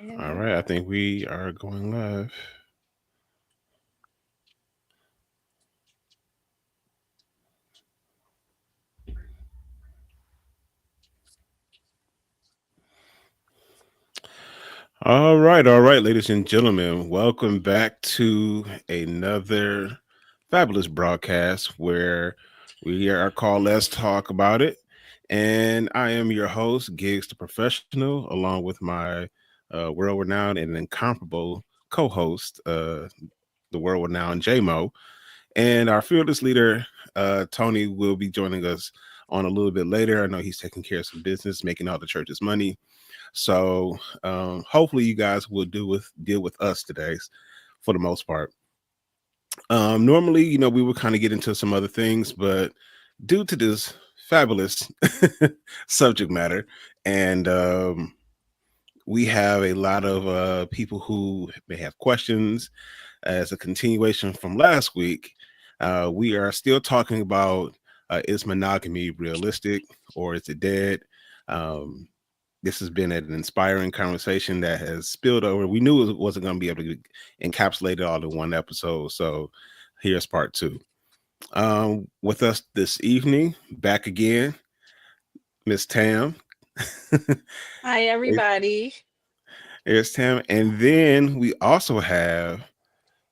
All right, I think we are going live. All right, ladies and gentlemen, welcome back to another fabulous broadcast where we are called Let's Talk About It. And I am your host, Gigz the Professional, along with my world renowned and incomparable co host, the world renowned JMO. And our fearless leader, Tony, will be joining us on a little bit later. I know he's taking care of some business, making all the church's money. So hopefully you guys will deal with us today for the most part. Normally, we would kind of get into some other things, but due to this fabulous subject matter, and we have a lot of people who may have questions as a continuation from last week. We are still talking about is monogamy realistic or is it dead? This has been an inspiring conversation that has spilled over. We knew it wasn't going to be able to encapsulate it all in one episode. So here's part two. With us this evening, back again, Miss Tam. Hi, everybody. Here's Tam. And then we also have,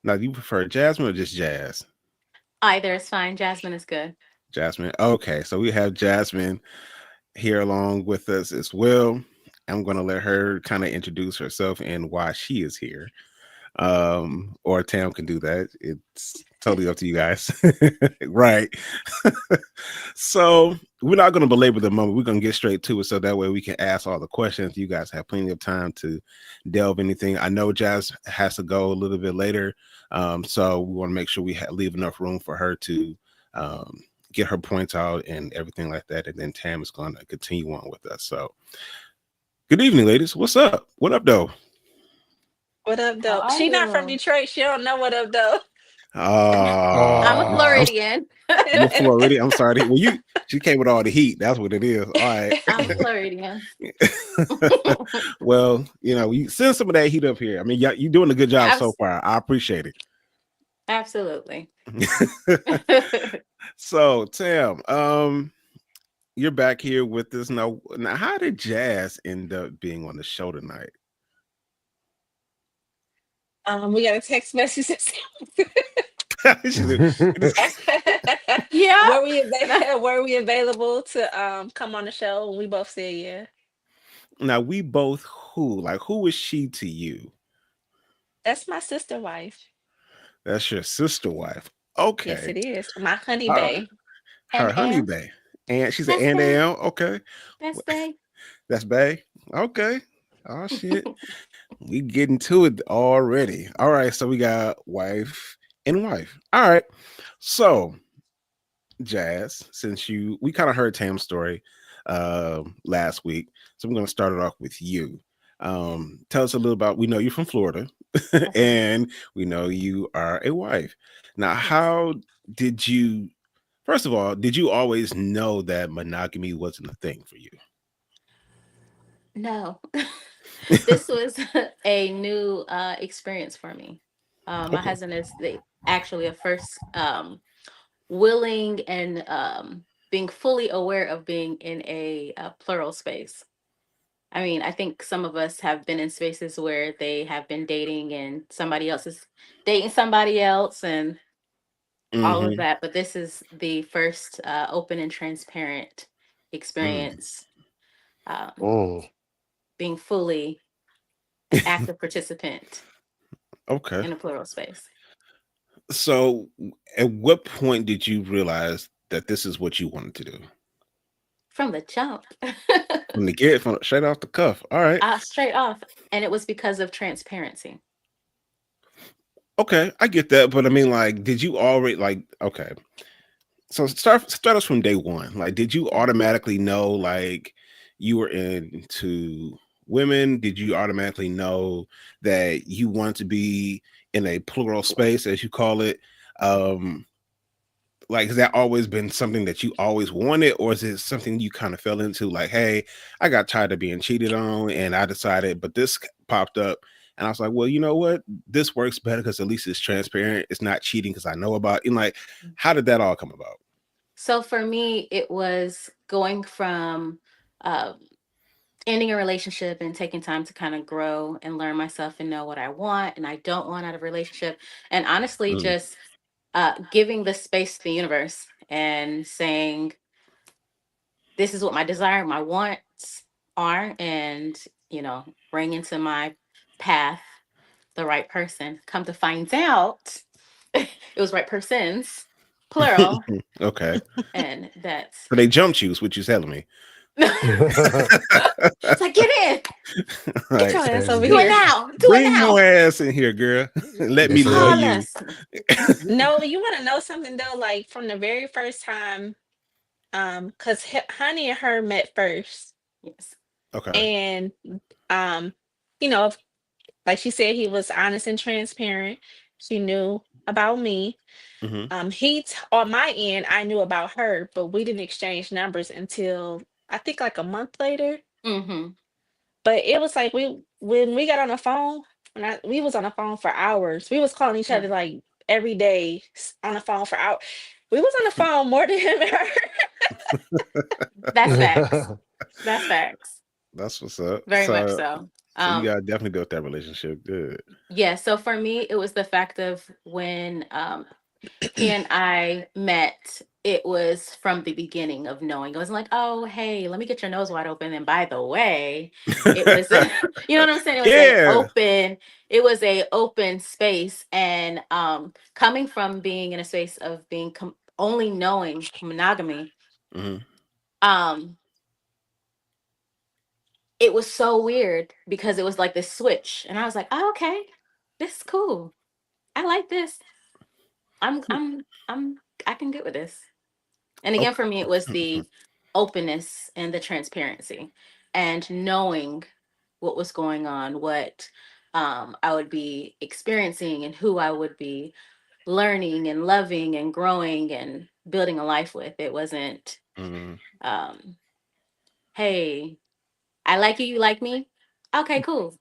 now, do you prefer Jasmine or just Jazz? Either is fine. Jasmine is good. Jasmine. Okay. So we have Jasmine here along with us as well. I'm going to let her kind of introduce herself and why she is here. Or Tam can do that. It's totally up to you guys. Right. So we're not going to belabor the moment. We're going to get straight to it so that way we can ask all the questions. You guys have plenty of time to delve anything. I know Jazz has to go a little bit later. So we want to make sure we leave enough room for her to get her points out and everything like that. And then Tam is going to continue on with us. So good evening, ladies. What's up? What up, though? What up, How though? are She not from you? Detroit. She don't know what up, though. I'm a I'm Oh, Floridian. you're Florida. I'm sorry. Well, she came with all the heat. That's what it is. All right. I'm a Floridian. Well, you send some of that heat up here. I mean, you're doing a good job so Abs- far. I appreciate Absolutely. it. So, Tam, you're back here with us now. How did Jazz end up being on the show tonight? We got a text message that Yeah. were we available to come on the show? And we both said yeah. Now we both who? Like, who is she to you? That's my sister wife. That's your sister wife. Yes, Okay. it is. My honey All right. bae. Her And honey bae. And she's an That's and Bay. Okay. That's Bay. That's bae. Okay. Oh shit. We getting to it already. All right. So we got wife and wife. All right. So Jazz, since we kind of heard Tam's story last week, so I'm going to start it off with you. Tell us a little about. We know you're from Florida, Mhm. and we know you are a wife. Now, Yes. how did you? First of all, did you always know that monogamy wasn't a thing for you? No. This was a new experience for me. My Okay. husband is actually a first willing and being fully aware of being in a plural space. I mean, I think some of us have been in spaces where they have been dating and somebody else is dating somebody else and all of Mm-hmm. that. But this is the first open and transparent Mm. experience, um, oh, being fully an active participant Okay. in a plural space. So, at what point did you realize that this is what you wanted to do? From the jump. From straight off the cuff. All right. Straight off. And it was because of transparency. Okay, I get that, but I mean, like, did you already like? Okay, so start us from day one. Like, did you Okay. automatically know like you were into women? Did you automatically know that you wanted to be in a plural space, as you call it? Um, like, has that always been something that you always wanted, or is it something you kind of fell into? Like, hey, I got tired of being cheated on, and I decided, but this popped up, and I was like, well, you know what, this works better because at least it's transparent. It's not cheating because I know about it. And like, how did that all come about? So for me, it was going from um, ending a relationship and taking time to kind of grow and learn myself and know what I want and I don't want out of a relationship. And honestly, Mm, just giving the space to the universe and saying, this is what my desire, my wants are, and, bring into my path the right person. Come to find out, it was right persons, plural. okay, And that's so they jumped you, is what you're telling me. it's like, get in, Get Like, your ass over do it here. now, do it bring now, your ass in here, girl. Let me Yes, love sir. call you. us. No, you want to know something though? Like from the very first time, because Honey and her met first, Yes. Okay. and um, you know, like she said, he was honest and transparent. She knew about me. Hmm. On my end, I knew about her, but we didn't exchange numbers until I think like a month later. Mm-hmm. But it was like when we got on the phone, we was on the phone for hours. We was calling each Yeah, other like every day on the phone for hours. We was on the phone more than him and her. that's facts. That's facts. That's what's up. Very much so. So you Um, gotta definitely built that relationship. Good. yeah. So for me, it was the fact of when he and I met, it was from the beginning of knowing. It wasn't like, oh, hey, let me get your nose wide open. And by the way, it was, you know what I'm saying? Yeah. It was a open space. And coming from being in a space of being only knowing monogamy, Hmm. um, it was so weird because it was like this switch. And I was like, oh, okay, this is cool. I like this. I'm, I'm, I'm, I can get with this. And again, for me, it was Okay. the openness and the transparency and knowing what was going on, what I would be experiencing, and who I would be learning and loving and growing and building a life with. It wasn't, Hmm. um, hey, I like you, you like me. Okay, cool.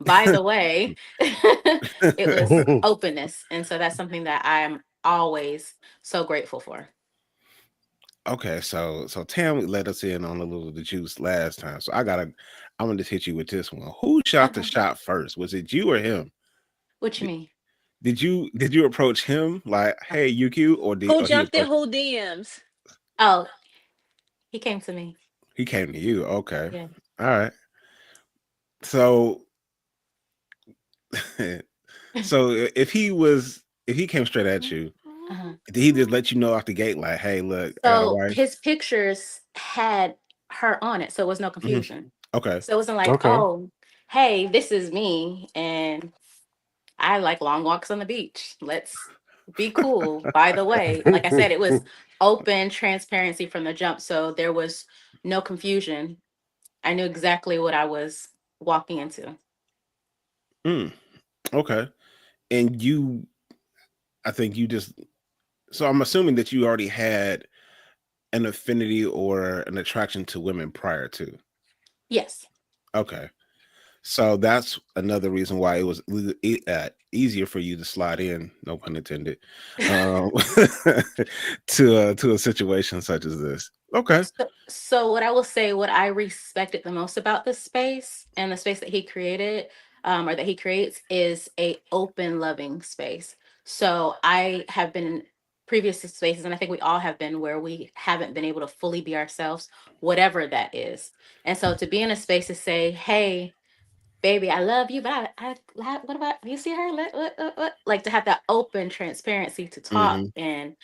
By the way, it was openness. And so that's something that I'm always so grateful for. Okay, so Tam let us in on a little of the juice last time. So I'm gonna just hit you with this one. Who shot the Okay. shot first? Was it you or him? What you Did, mean? did you approach him like, Oh, hey, UQ, Who or he jumped in approached, who DMs? oh, he came to me. he came to you? Okay. Yeah. All right. So so if he came straight at you, Uh-huh. did he just let you know off the gate, like, hey, look, I got a So wife? his pictures had her on it, so it was no Hmm. confusion. Okay. So it wasn't like, Okay. oh, hey, this is me, and I like long walks on the beach. Let's be cool. By the way, like I said, it was open transparency from the jump, so there was no confusion. I knew exactly what I was walking into. Mm, okay. And I think you just, so I'm assuming that you already had an affinity or an attraction to women prior to. Yes. Okay. So that's another reason why it was easier for you to slide in, no pun intended, um, to a situation such as this. Okay. So what I will say, what I respected the most about this space and the space that he created, or that he creates, is a open, loving space. So I have been in previous spaces, and I think we all have been, where we haven't been able to fully be ourselves, whatever that is. And so to be in a space to say, "Hey, baby, I love you, but what about you? See her? What?" Like to have that open transparency to talk Hmm. and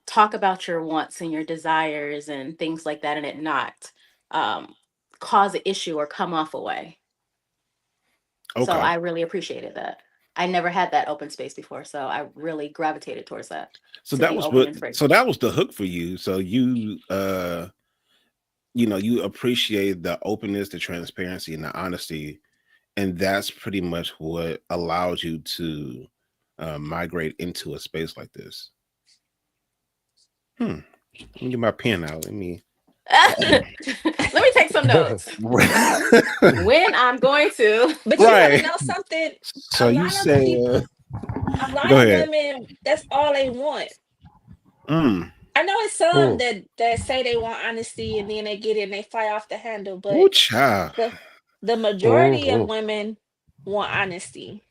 talk about your wants and your desires and things like that, and it not um, cause an issue or come off away. So Okay. I really appreciated that. I never had that open space before, so I really gravitated towards that, So to that be was open what. and free. So that was the hook for you. So you appreciate the openness, the transparency, and the honesty, and that's pretty much what allows you to migrate into a space like this. Let me get my pen out. Let me. Let me take some notes. When I'm going to. But you want to Right. know something? So A you lot of say, people, a go lot of ahead. women, that's all they want. Mm. I know it's some Mm. that say they want honesty and then they get it and they fly off the handle, Ooh, but child. the the majority of Mm-hmm. women want honesty.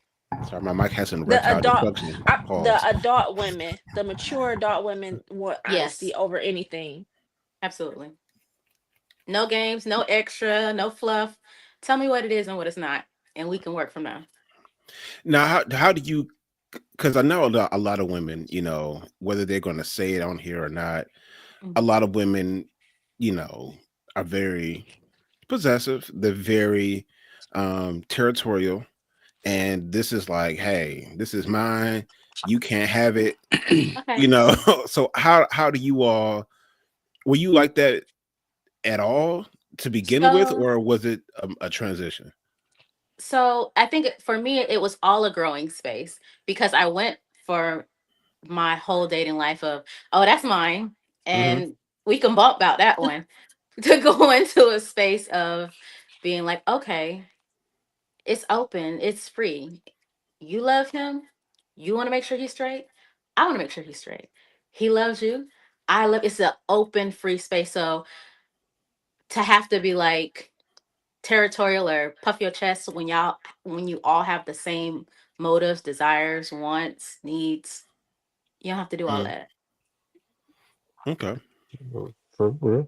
Sorry, my mic has an The erectile adult, dysfunction. the Pause. adult women, the mature adult women want Yes, honesty over anything. absolutely. No games, no extra, no fluff. Tell me what it is and what it's not, and we can work from there. Now, how do you? Because I know a lot of women, whether they're going to say it on here or not, a Mhm. lot of women, are very possessive. They're very territorial, and this is like, hey, this is mine. You can't have it. Okay. So how do you all? Were you like that at all to begin with, So, or was it a transition? so I think for me, it was all a growing space because I went for my whole dating life of, oh, that's mine, Hmm. and we can bump about that one, to go into a space of being like, okay, it's open, it's free. You love him. You want to make sure he's straight. I want to make sure he's straight. He loves you. I love. It's an open, free space. So to have to be like territorial or puff your chest when you all have the same motives, desires, wants, needs, you don't have to do all Hmm. that. Okay, Mm-hmm.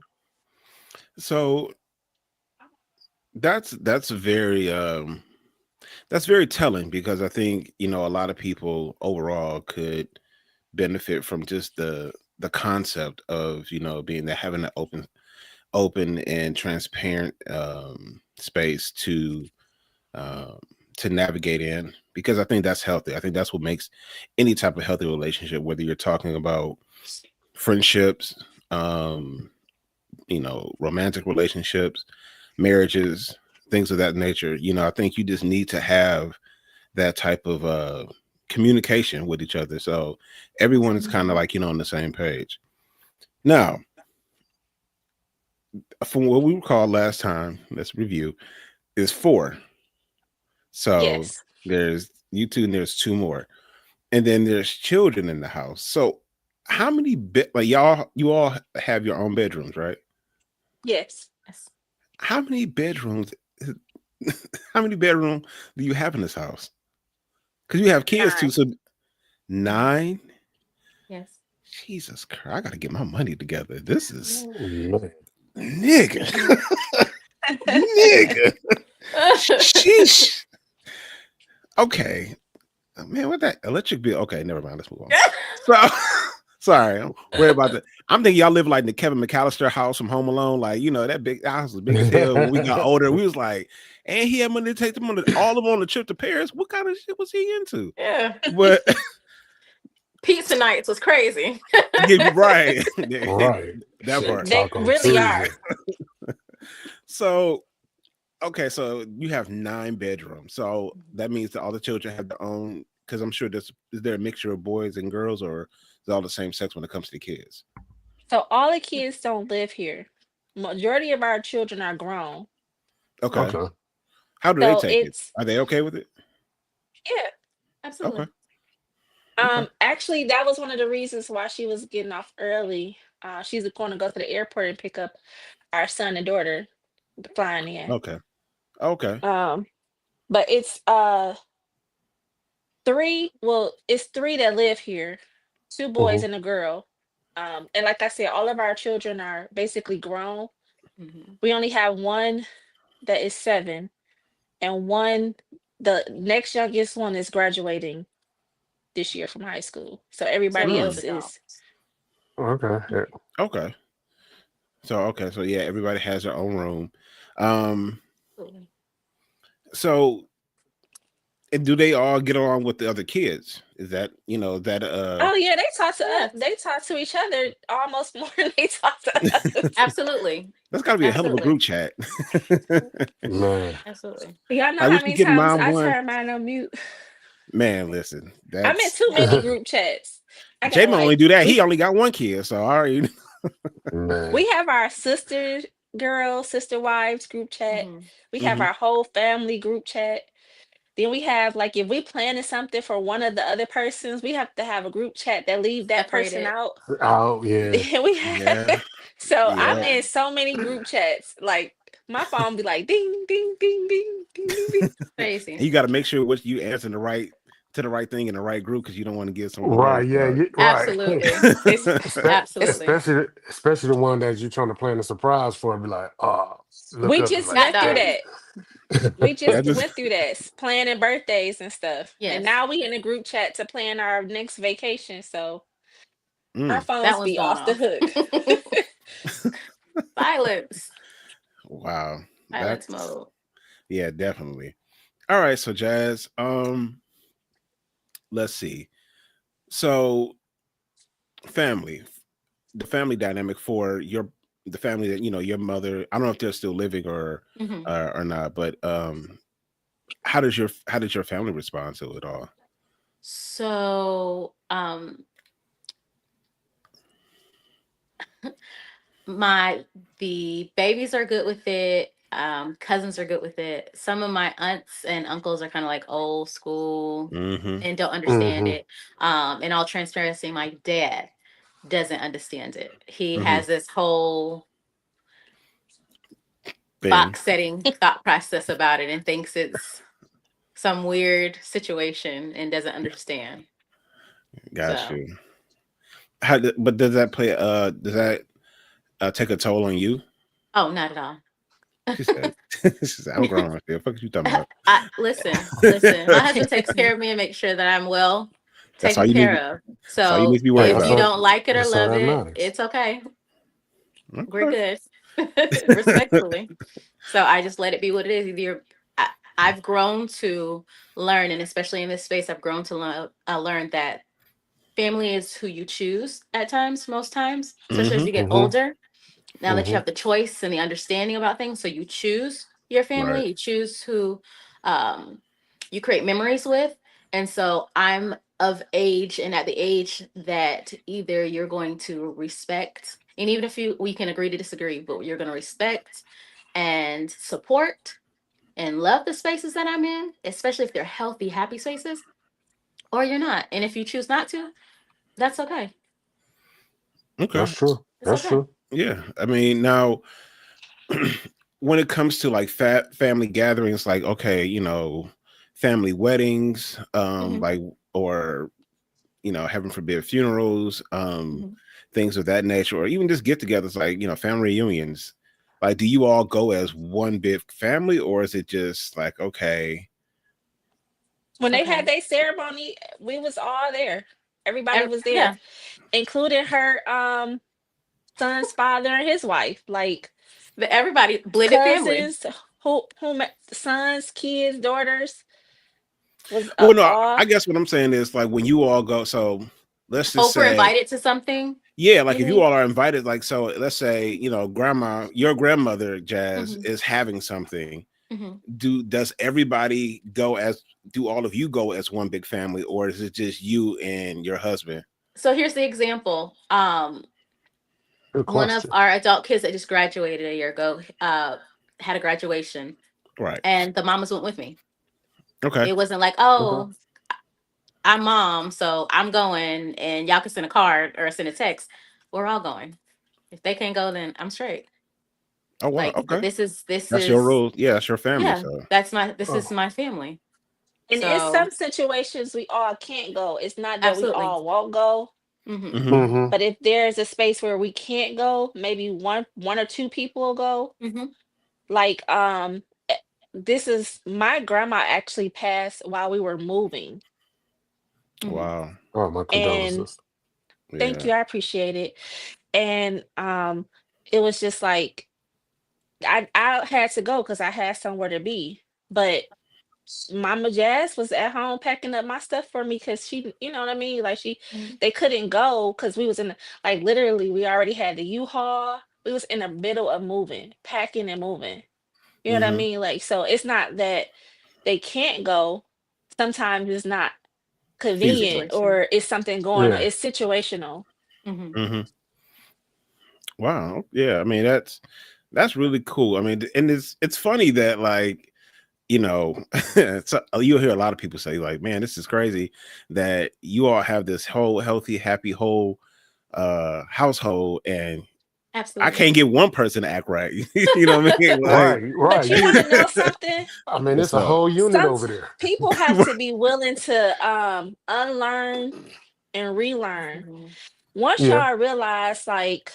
so that's very that's very telling because I think a lot of people overall could benefit from just the concept of being there, having an open and transparent space um, to navigate in, because I think that's healthy. I think that's what makes any type of healthy relationship, whether you're talking about friendships, um, romantic relationships, marriages, things of that nature. I think you just need to have that type of communication with each other, so everyone is kind of Mhm. like on the same page. Now, from what we recall last time, let's review. Is four. So Yes, there's you two, and there's two more, and then there's children in the house. So how many like you all have your own bedrooms, right? yes, Yes. How many bedrooms? How many bedroom do you have in this house? Because you have kids too. 9. So Mhm. 9. Yes. Jesus Christ! I got to get my money together. This is Oh, man. nigga, nigga. Sheesh. Okay, man. What that electric bill? Okay, never mind. Let's move on. So, sorry, I'm worried about that. I'm thinking y'all live like the Kevin McAllister house from Home Alone. Like, that big house was big as hell. When we got older, we was like, and he had money to take them all of them on the trip to Paris. What kind of shit was he into? Yeah. But Pizza nights was crazy. yeah, right. Right. That Shit, part. They Taco really are. Tuesday. So, okay, so you have 9 bedrooms. So that means that all the children have their own. Because I'm sure is there a mixture of boys and girls, or is it all the same sex when it comes to the kids? So all the kids don't live here. Majority of our children are grown. Okay. Okay. How do they So take it? it's Are they okay with it? yeah. Okay. Absolutely. Okay. Actually, that was one of the reasons why she was getting off early. She's going to go to the airport and pick up our son and daughter flying in. Okay. Okay. Um, but it's 3. Well, it's 3 that live here, 2 boys Mm-hmm. and a girl. And like I said, all of our children are basically grown. Hmm. We only have one that is 7, and the next youngest one is graduating this year from high school. So So everybody everyone's Mm. else is adults. Okay. Yeah. Okay. So yeah, everybody has their own room. Um. Absolutely. So, and do they all get along with the other kids? Is that that Oh yeah, they talk to us. Yes. They talk to each other almost more than they talk to us. Absolutely. that's got to be a hell of a Absolutely. group chat. Man. Absolutely. Y'all know Like we how should many get times mom I one. turn mine on mute? Man, listen, I'm in that's too many group chats. I gotta J-Mo only do that. we He only got one kid, so I already. Man. We have our sister girls, sister wives group chat. Hmm. We have Hmm. our whole family group chat. Then we have like if we planning something for one of the other persons, we have to have a group chat that leave that person Separated. out. Oh yeah. Then we have Yeah. so I'm Yep. Yeah. in so many group chats. Like my phone be like ding ding ding ding ding ding ding. And Crazy. you got to make sure what you answer the right to the right thing in the right group because you don't want to give someone a word Right. Yeah. cloud. Right. Absolutely. It's it's Absolutely. Especially the one that you're trying to plan a surprise for. Be like, oh, look we up. Be just like, Got went through dogs. that. We I just just went through that planning birthdays and stuff. And Yes. now we in a group chat to plan our next vacation. So our mm, That phones one's be going off the off. hook. Silence. wow. Silence That's mode. yeah, definitely. All right, so Jazz, let's see. So family, the family dynamic for your the family that your mother. I don't know if they're still living Hmm. or not, but how did your family respond to it all? So, my the babies are good with it. Cousins are good with it. Some of my aunts and uncles are kind of like old school Mm-hmm. and don't understand mm-hmm, it. In all transparency, my dad doesn't understand it. He Mm-hmm. has this whole Thing. box setting thought process about it and thinks it's some weird situation and doesn't understand. Got So, you. But does that take a toll on you? oh, not at all. She said, she said, I'm grown. I said, fuck is you talking about? Listen. My husband takes care of me and makes sure that I'm well That's all taken you need. care of. That's all you need So to be Hey, worried if that's you about. all. don't like it or That's all love that it, matters. it's okay. We're Okay. good. Respectfully. So I just let it be what it is. Either I've grown to learn, and especially in this space, I've grown to learn that family is who you choose at times, most times, especially as Mm-hmm. you get Mm-hmm. older. Now that you Mm-hmm. have the choice and the understanding about things, so you choose your Right. family, you choose who um, you create memories with. And so I'm of age and at the age that either you're going to respect, and even if we can agree to disagree, but you're going to respect and support and love the spaces that I'm in, especially if they're healthy, happy spaces, or you're not. And if you choose not to, that's okay. Okay. That's true. It's That's okay. true. Yeah. I mean, now when it comes to like family gatherings, like okay, family weddings, Hmm. like or heaven forbid funerals, Hmm. things of that nature, or even just get-togethers, like family reunions. Like, do you all go as one big family, or is it just like okay? When they had Okay. their ceremony, we was all there. Everybody was there, Yeah. including her son's father and his wife. Like Everybody, blended family. cousins, sons, kids, daughters was Well, no, all I guess what I'm saying is like when you all go. So let's Oh, just if we're say, invited to something, yeah, like you if you mean? all are invited, like so, let's say your grandmother Jazz Hmm. is having something. Hmm. Does everybody go as do all of you go as one big family, or is it just you and your husband? So here's the example. Good One of question. our adult kids that just graduated a year ago had a graduation, Right. and the mamas went with me. Okay. It wasn't like, Okay. oh, I'm mom, so I'm going, and y'all can send a card or send a text. We're all going. If they can't go, then I'm straight. Oh wow. Like Okay. this That's your is rule. Yeah, that's your family. yeah. So. This is Oh. my family. and in So some situations we all can't go. It's not that we absolutely. all won't go, Hmm. Hmm. Mm-hmm. but if there's a space where we can't go, maybe one or two people will go. Hmm. Like this is my grandma actually passed while we were moving. Hmm. Wow. Oh, my And condolences. thank Yeah. you, I appreciate it. And it was just like I had to go because I had somewhere to be. But Mama Jazz was at home packing up my stuff for me because she, you know what I mean? Like they couldn't go because we was in like literally we already had the U-Haul. We was in the middle of moving, packing and moving. You know what I Hmm. mean? Like so it's not that they can't go. Sometimes it's not convenient Feasible. Situation. or it's something going on. Yeah. It's situational. Hmm. Hmm. Wow. Yeah. I mean, that's really cool. I mean, and it's funny that like you know, so you'll hear a lot of people say like, "Man, this is crazy that you all have this whole healthy, happy, whole household, and I Absolutely. can't get one person to act right." You know what I mean? Like, Right, But right. you want to know something? I mean, what's it's a up? whole unit Some over there. people have to be willing to unlearn and relearn. Mhm. Once Yeah, y'all realize like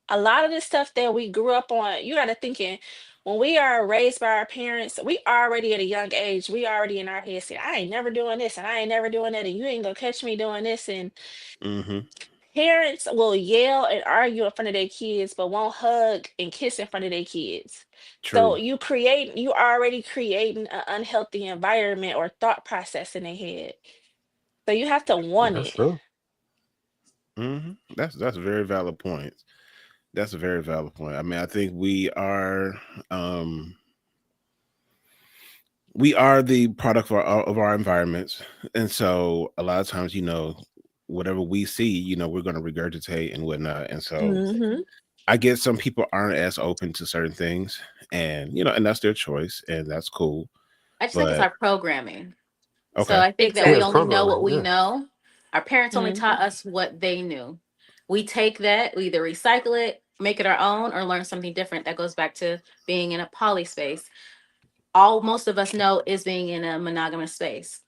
a lot of the stuff that we grew up on, you got to thinking when we are raised by our parents, we already at a young age, we already in our head say, I ain't never doing this and I ain't never doing that and you ain't gonna catch me doing this. And Hmm. parents will yell and argue in front of their kids, but won't hug and kiss in front of their kids. So True. you already creating an unhealthy environment or thought process in their head. So you have to want that's it. true. That's a very valid point. That's a very valid point. I mean, I think um we are the product of our environments, and so a lot of times, whatever we see, we're going to regurgitate and whatnot. And so Hmm. I guess some people aren't as open to certain things, and and that's their choice, and that's cool. I just think it's But our programming. So okay. I think that Yeah, we it's only Exactly. know what programming. we Yeah, know. Our parents only Hmm. taught us what they knew. We take that, we either recycle it, make it our own, or learn something different. That goes back to being in a poly space. All most of us know is being in a monogamous space.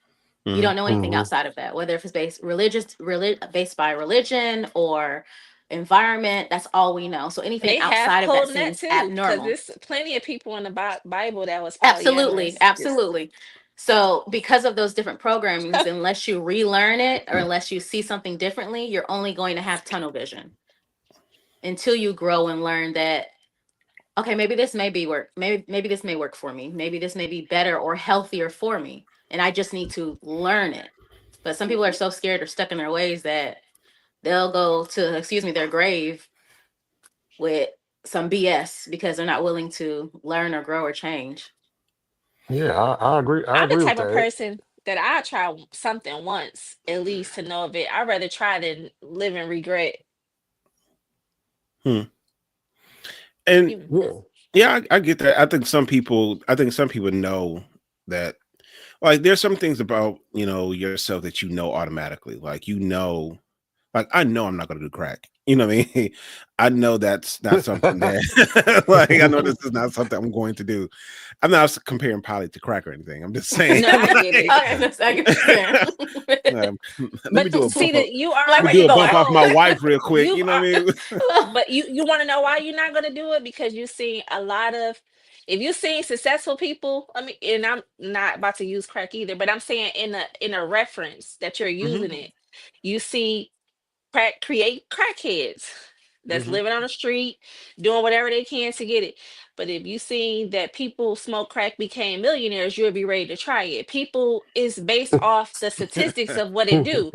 You Hmm. don't know anything hmm outside of that, whether if it's based by religion or environment. That's all we know. So anything They have outside of that quoting that seems too, because abnormal. there's plenty of people in the Bible that was Absolutely, polyamorous. absolutely. So because of those different programmings, unless you relearn it or unless you see something differently, you're only going to have tunnel vision until you grow and learn that, okay, maybe this may be work, maybe this may work for me, maybe this may be better or healthier for me, and I just need to learn it. But some people are so scared or stuck in their ways that they'll go to, excuse me, their grave with some BS because they're not willing to learn or grow or change. yeah. I agree. I I'm the agree with type of that. person that I try something once at least to know of it. I'd rather try than live in regret. Hmm. And You, Yeah, yeah, I get that. I think some people know that. Like, there's some things about yourself that automatically. Like, like, I know I'm not gonna do crack. You know what I mean? I know that's not something that like, I know this is not something I'm going to do. I'm not comparing poly to crack or anything. I'm just saying, no, I get it. like, Okay, that's I get what you're saying. um, let me But do a see bump up. that you Like Let me where you do a already bump going? off my know wife real quick. you You know are. what I mean? But you want to know why you're not gonna do it because you see a lot of if you see successful people. I mean, and I'm not about to use crack either, but I'm saying in a reference that you're Hmm. using it, you see create crackheads that's Hmm. living on the street doing whatever they can to get it. But if you see that people smoke crack became millionaires, you'll be ready to try it. People is based off the statistics of what it do.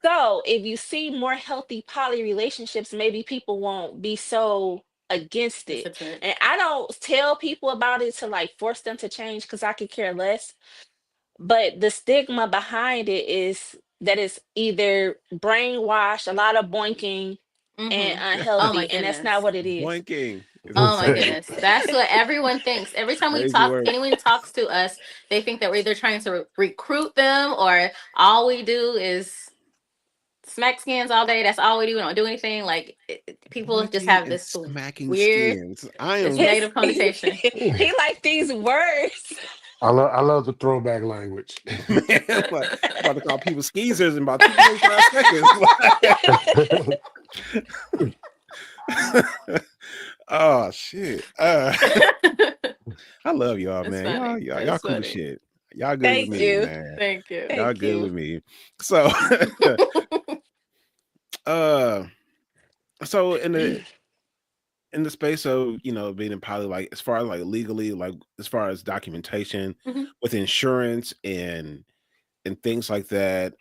So if you see more healthy poly relationships, maybe people won't be so against it. Hesitant. And I don't tell people about it to like force them to change because I could care less. But the stigma behind it is that it's either brainwashed, a lot of boinking, and Oh my unhealthy, and that's not goodness. what it is. Boinking is Oh my insane. goodness. That's what everyone thinks. Every time we Crazy talk, word. anyone talks to us, they think that we're either trying to recruit them or all we do is smack skins all day. That's all we do. We don't do anything. Like people just Boinking have and this smacking weird, skins. I this am His negative connotation. he like these words. I love the throwback language. man. Like, I'm about to call people skeezers in about 2.5 seconds. Oh shit. I love y'all, It's man. Y'all, funny. y'all, y'all It's cool as funny. shit. Y'all good with It's Thank me, you. man. thank you. Y'all Thank good you. with me. So, uh, so in the space of being in poly, like as far as like legally, like as far as documentation Mhm. with insurance and things like that,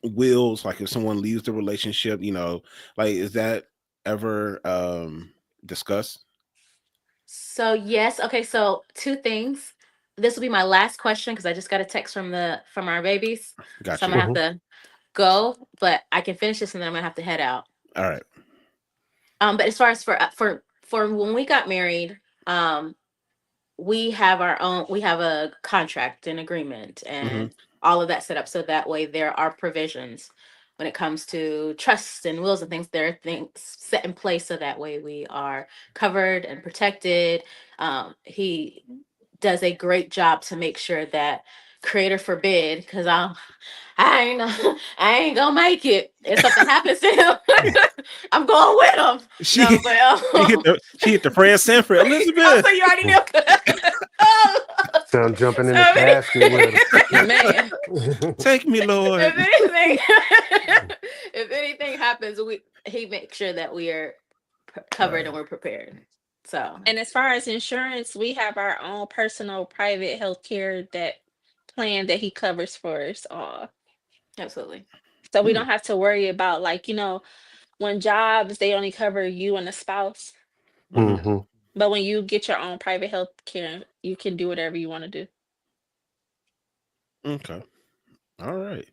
wills, like if someone leaves the relationship, like is that ever discussed? So yes, okay. So two things. This will be my last question because I just got a text from our babies, so Got I'm you. gonna have Mhm. to go. But I can finish this and then I'm gonna have to head out. All right. But as far as for when we got married, um, we have a contract and agreement Hmm. and all of that set up so that way there are provisions when it comes to trusts and wills and things. There are things set in place so that way we are covered and protected. He does a great job to make sure that, creator forbid, because I ain't I ain't gonna make it if something happens to him. I'm going with him. She No, but she hit the Fred Sanford, oh, Elizabeth. so you already knew. Oh, Son jumping in the so casket with Man. her. Take me, Lord. if anything, if anything happens, he makes sure that we are covered and Right. we're prepared. So And as far as insurance, we have our own personal private health care that plan that he covers for us all. absolutely. So we Hmm. don't have to worry about like, when jobs they only cover you and a spouse. Hmm. Hmm. But when you get your own private health care, you can do whatever you want to do. Okay. All right.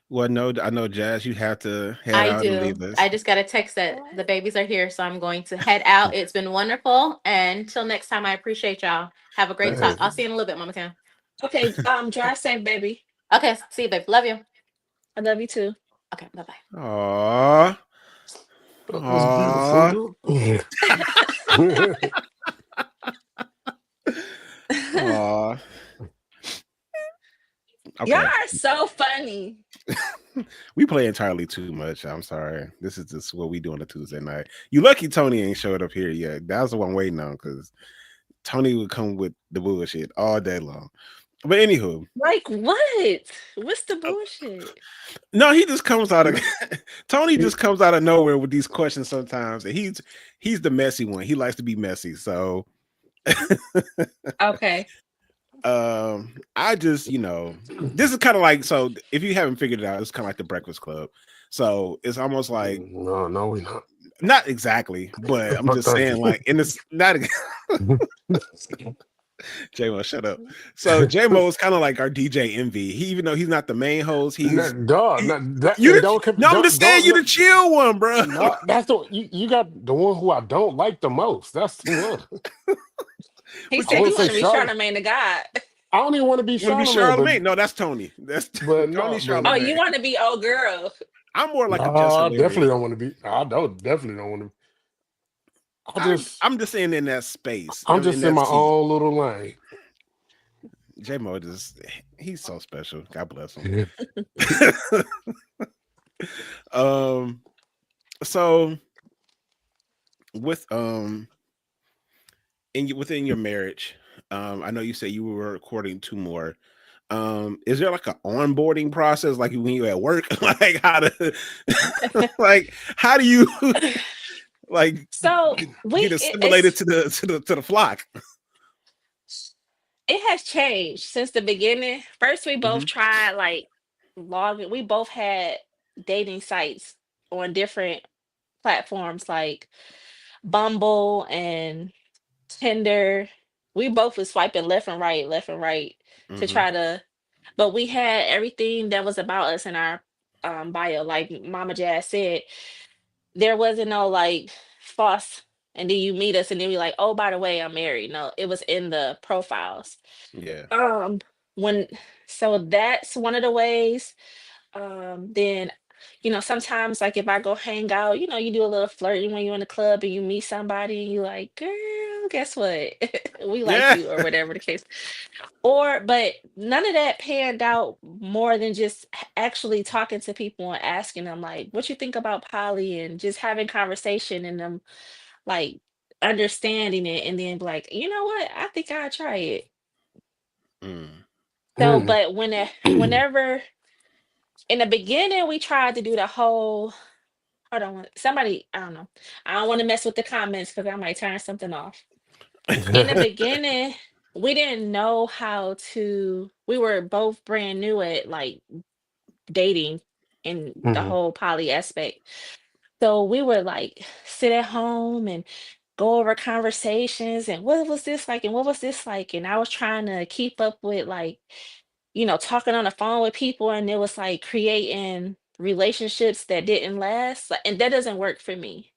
Well, no, I know, Jazz. You have to head I out and do. leave us. I just got a text that the babies are here, so I'm going to head out. It's been wonderful. And until next time, I appreciate y'all. Have a great talk. Hey, I'll see you in a little bit, Mama Tam. Okay, drive safe, baby. Okay, see you, babe. Love you. I love you too. Okay, bye bye. Aw. that was Aw. beautiful. Aw. Y'all Okay. are so funny. We play entirely too much. I'm sorry. This is just what we do on a Tuesday night. You lucky Tony ain't showed up here yet. That's what I'm waiting on because Tony would come with the bullshit all day long. But anywho, Like what? What's the bullshit? no, he just comes out of Tony just comes out of nowhere with these questions sometimes, and he's the messy one. He likes to be messy. So Okay. I just this is kind of like, so if you haven't figured it out, it's kind of like the Breakfast Club. So it's almost like, No, no, we not. not exactly, but I'm But just thank saying, like, in this, not J-Mo, shut up. So J-Mo is kind of like our DJ Envy. He, even though he's not the main host, he's Dog, he, that you and the, no, I'm just saying, don't you no, the chill one, bro. no, that's the you got the one who I don't like the most. That's the one. He But I said you, he wouldn't say want to be Charlotte. Charlemagne the God. I don't even want to be want to be Charlamagne, Charlemagne? No, that's Tony. That's but Tony no, but Oh, you Charlemagne. want to be old girl. I'm more no, like a just I definitely hilarious. don't want to be. I don't definitely don't want to. I I just I'm just saying, in that space, I'm in just in that my seat. own little lane. J-Mo just, he's so special. God bless him. Yeah. um. So with within your marriage, I know you said you were recording two more. Is there like an onboarding process, like when you're at work? Like how to like how do you like So get assimilated to the flock? it has changed since the beginning. First, we both Hmm. tried like logging. We both had dating sites on different platforms like Bumble and Tinder. We both was swiping left and right to Hmm. try to, but we had everything that was about us in our bio. Like Mama Jazz said, there wasn't no like false. And then you meet us, and then we like, oh, by the way, I'm married. No, it was in the profiles. Yeah. Um, when so that's one of the ways. Then, sometimes like if I go hang out, you do a little flirting when you're in the club and you meet somebody and you like, girl, guess what? We like Yeah. you or whatever the case. But none of that panned out more than just actually talking to people and asking them like, what you think about poly and just having conversation and them like understanding it and then be like, you know what? I think I'll try it. Mm. So, Mhm. but whenever in the beginning we tried to do the whole hold on somebody I don't know. I don't want to mess with the comments because I might turn something off. In the beginning, we didn't know how to we were both brand new at like dating and the Mhm. whole poly aspect. So we would like sit at home and go over conversations and what was this like and what was this like and I was trying to keep up with like talking on the phone with people and it was like creating relationships that didn't last and that doesn't work for me.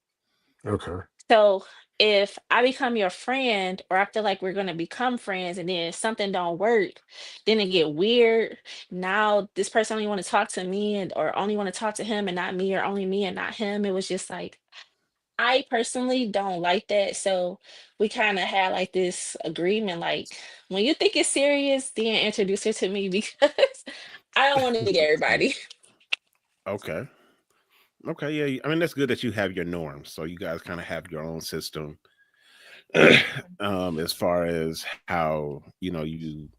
Okay. So if I become your friend or I feel like we're gonna become friends and then something don't work, then it get weird. Now this person only want to talk to me and or only want to talk to him and not me or only me and not him. It was just like I personally don't like that. So we kind of had like this agreement, like when you think it's serious, then introduce her to me because I don't want to meet everybody. Okay. Okay. Yeah. I mean, that's good that you have your norms. So you guys kind of have your own system, as far as how you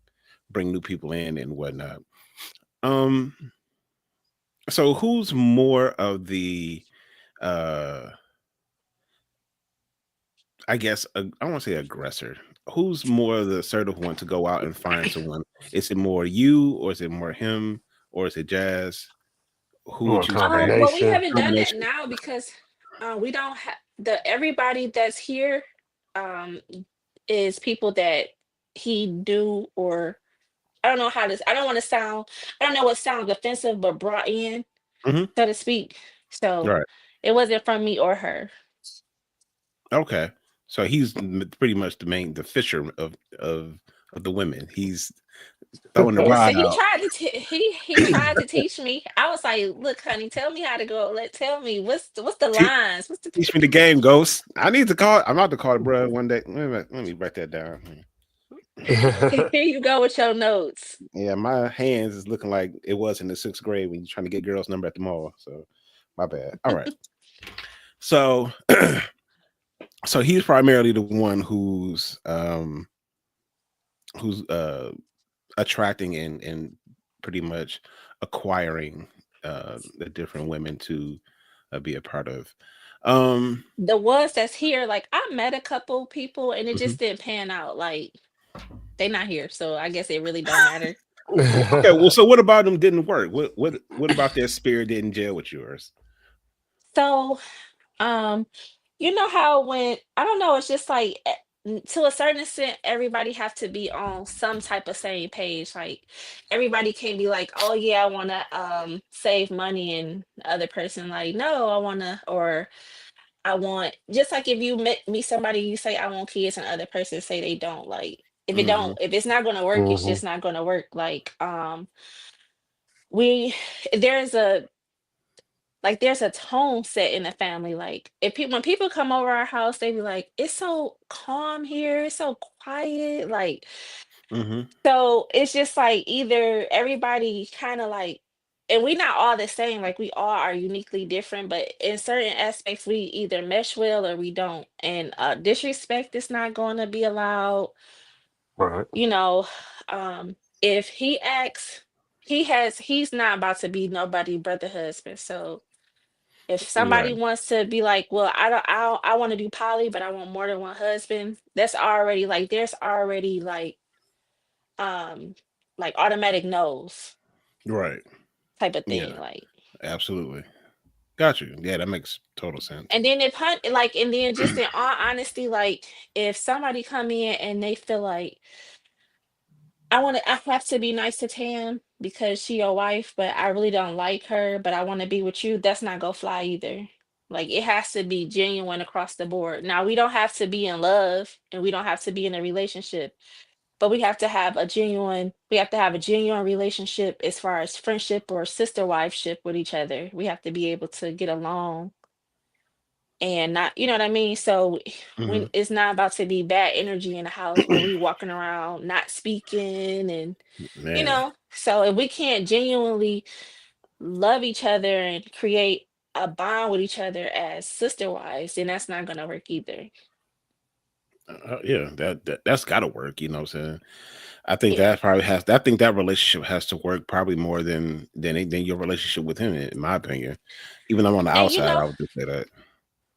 bring new people in and whatnot. Um. So who's more of the uh I guess I don't want to say aggressor. Who's more the assertive one to go out and find someone? Is it more you, or is it more him, or is it Jazz? Who Or would a you say? Well, we combination. haven't done that Combination. now because we don't have everybody that's here um is people that he do or I don't know how this I don't want to sound I don't know what sounds offensive but brought in Hmm. so to speak. So Right. it wasn't from me or her. Okay. So he's pretty much the fisher of the women. He's throwing the Listen, rod out. he tried to teach me. I was like, "Look, honey, tell me how to go. Tell me what's the Te- lines? What's the Teach me the game, Ghost. I need to call. I'm about to call the bro one day. Wait a minute, let me write that down. Here you go with your notes." Yeah, my hands is looking like it was in the sixth grade when you're trying to get girls' number at the mall. So my bad. All right. So so he's primarily the one who's attracting and pretty much acquiring the different women to be a part of. Um The ones that's here, like I met a couple people and it mhm. just didn't pan out. Like they not here, so I guess it really don't matter. Okay, well, so what about them didn't work? What about their spirit didn't gel with yours? So, um, you know how when I don't know, it's just like to a certain extent, everybody have to be on some type of same page. Like everybody can't be like, oh yeah, I want to save money, and the other person like, no, I want to, or I want just like if you meet somebody, you say I want kids, and other person say they don't. Like Hmm. if it's not gonna work, it's Hmm. just not gonna work. Like we there's a there's a tone set in the family. Like if people when people come over our house, they be like, it's so calm here, it's so quiet. Like Hmm. so it's just like either everybody kind of like and we not all the same, like we all are uniquely different, but in certain aspects we either mesh well or we don't. And disrespect is not going to be allowed. Right. You know, if he acts, he's not about to be nobody but the husband. So if somebody Right. wants to be like, well, I want to do poly, but I want more than one husband, that's already like there's already um like automatic no's Right. type of thing. Yeah. Like Absolutely. Got you. Yeah, that makes total sense. and then and then just in all honesty, like if somebody come in and they feel like I have to be nice to Tam because she your wife, but I really don't like her, but I want to be with you. That's not gonna fly either. Like it has to be genuine across the board. Now we don't have to be in love and we don't have to be in a relationship, but we have to have a genuine relationship as far as friendship or sister wifeship with each other. We have to be able to get along and not, you know what I mean? So when Hmm. it's not about to be bad energy in the house where we walking around not speaking and Man. so if we can't genuinely love each other and create a bond with each other as sister wives, then that's not gonna work either. Yeah, that's got to work. You know what I'm saying? I think Yeah. that probably has. I think that relationship has to work probably more than your relationship with him, in my opinion. Even though on the And outside, I would just say that.